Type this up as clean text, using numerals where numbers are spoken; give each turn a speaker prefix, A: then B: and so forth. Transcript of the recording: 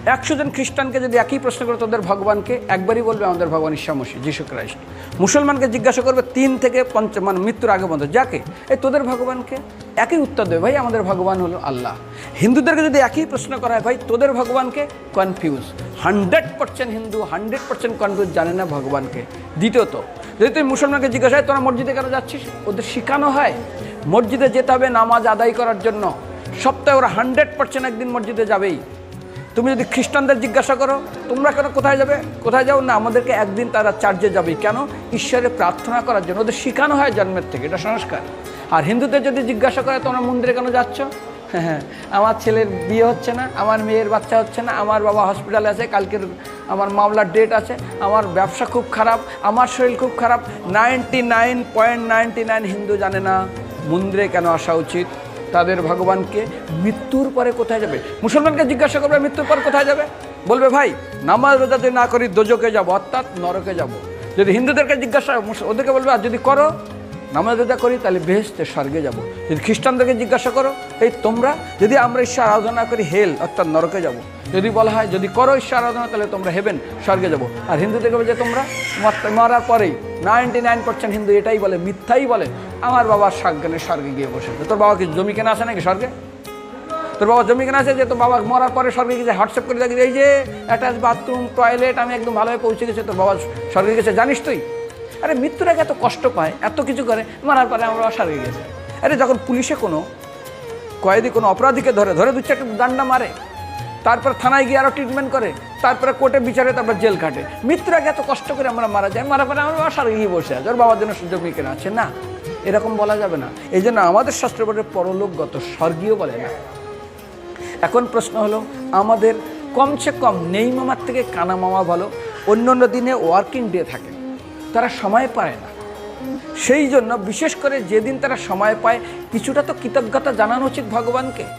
A: 100 জন খ্রিস্টানকে যদি একই প্রশ্ন করে তোদের ভগবানকে, একবারই বলবে আমাদের ভগবান ঈসা মসীহ, যিশু খ্রাইস্ট। মুসলমানকে জিজ্ঞাসা করবে 3 থেকে 5 মানে মৃত্যুর আগে পর্যন্ত, যাকে এই তোদের ভগবানকে, একই উত্তর দেবে, ভাই আমাদের ভগবান হলো আল্লাহ। হিন্দুদেরকে যদি একই প্রশ্ন করা হয়, ভাই তোদের ভগবানকে, কনফিউজ। 100% হিন্দু 100% কনফিউজ, জানে না ভগবানকে। দ্বিতীয়ত, যদি তুই মুসলমানকে জিজ্ঞাসা হয় তোরা মসজিদে কেন যাচ্ছিস, ওদের শেখানো হয় মসজিদে যেতে হবে নামাজ আদায় করার জন্য। সপ্তাহে ওরা 100% একদিন মসজিদে যাবেই। তুমি যদি খ্রিস্টানদের জিজ্ঞাসা করো তোমরা কেন কোথায় যাবে, কোথায় যাও না, আমাদেরকে একদিন তারা চার্চে যাবেই। কেন? ঈশ্বরে প্রার্থনা করার জন্য, ওদের শেখানো হয় জন্মের থেকে, এটা সংস্কার। আর হিন্দুদের যদি জিজ্ঞাসা করে তোমরা মন্দিরে কেন যাচ্ছ, হ্যাঁ আমার ছেলের বিয়ে হচ্ছে না, আমার মেয়ের বাচ্চা হচ্ছে না, আমার বাবা হসপিটালে আছে, কালকের আমার মামলার ডেট আছে, আমার ব্যবসা খুব খারাপ, আমার শরীর খুব খারাপ। 99.99 হিন্দু জানে না মন্দিরে কেন আসা উচিত, তাদের ভগবানকে। মৃত্যুর পরে কোথায় যাবে, মুসলমানকে জিজ্ঞাসা করবে মৃত্যুর পর কোথায় যাবে, বলবে ভাই নামাজ রোজা যদি না করি দোজকে যাব, অর্থাৎ নরকে যাব। যদি হিন্দুদেরকে জিজ্ঞাসা, ওদেরকে বলবে আর যদি করো নামাজ রোজা করি তাহলে বেহেশতে স্বর্গে যাব। যদি খ্রিস্টানদেরকে জিজ্ঞাসা করো, এই তোমরা যদি আমরা ঈশ্বর আরাধনা করি হেল অর্থাৎ নরকে যাব। যদি বলা হয় যদি করো ঈশ্বর আরাধনা তাহলে তোমরা হেভেন স্বর্গে যাব। আর হিন্দুদেরকে বলে যে তোমরা মরার পরেই 99% হিন্দু এটাই বলে, মিথ্যাই বলে, আমার বাবার সাজ্ঞানে স্বর্গে গিয়ে বসে। তোর বাবা কি জমি কেনা আছে নাকি স্বর্গে? তোর বাবা জমি কেনা আছে যে তোর বাবা মরার পরে স্বর্গে গেছে, হোয়াটসঅ্যাপ করে দেখি এই যে অ্যাটাচ বাথরুম টয়লেট আমি একদম ভালোভাবে পৌঁছে গেছে, তোর বাবা স্বর্গে গেছে, জানিস তুই? আরে মৃত্যুর আগে এত কষ্ট পায়, এত কিছু করে, মারার পরে আমার বাবা স্বর্গে গেছে। আরে যখন পুলিশে কোনো কয়েদি কোনো অপরাধীকে ধরে 2-4টা ডান্ডা মারে, তারপর থানায় গিয়ে আরও ট্রিটমেন্ট করে, তারপরে কোর্টে বিচারে, তারপর জেল কাটে, মৃত্যুর আগে এত কষ্ট করে আমরা মারা যায়, মারা পরে আমার বাবা স্বর্গে গিয়ে বসে আছে, ওর বাবার জন্য জমি কেনা আছে না, এরকম বলা যাবে না। এই জন্য আমাদের শাস্ত্র বলে পরলোকগত, স্বর্গীয় বলে না। এখন প্রশ্ন হলো, আমাদের কমসে কম নেই মামার থেকে কানা মামা ভালো। অন্য দিনে ওয়ার্কিং ডে থাকে, তারা সময় পায় না, সেই জন্য বিশেষ করে যেদিন তারা সময় পায় কিছুটা তো কৃতজ্ঞতা জানানো উচিত ভগবানকে।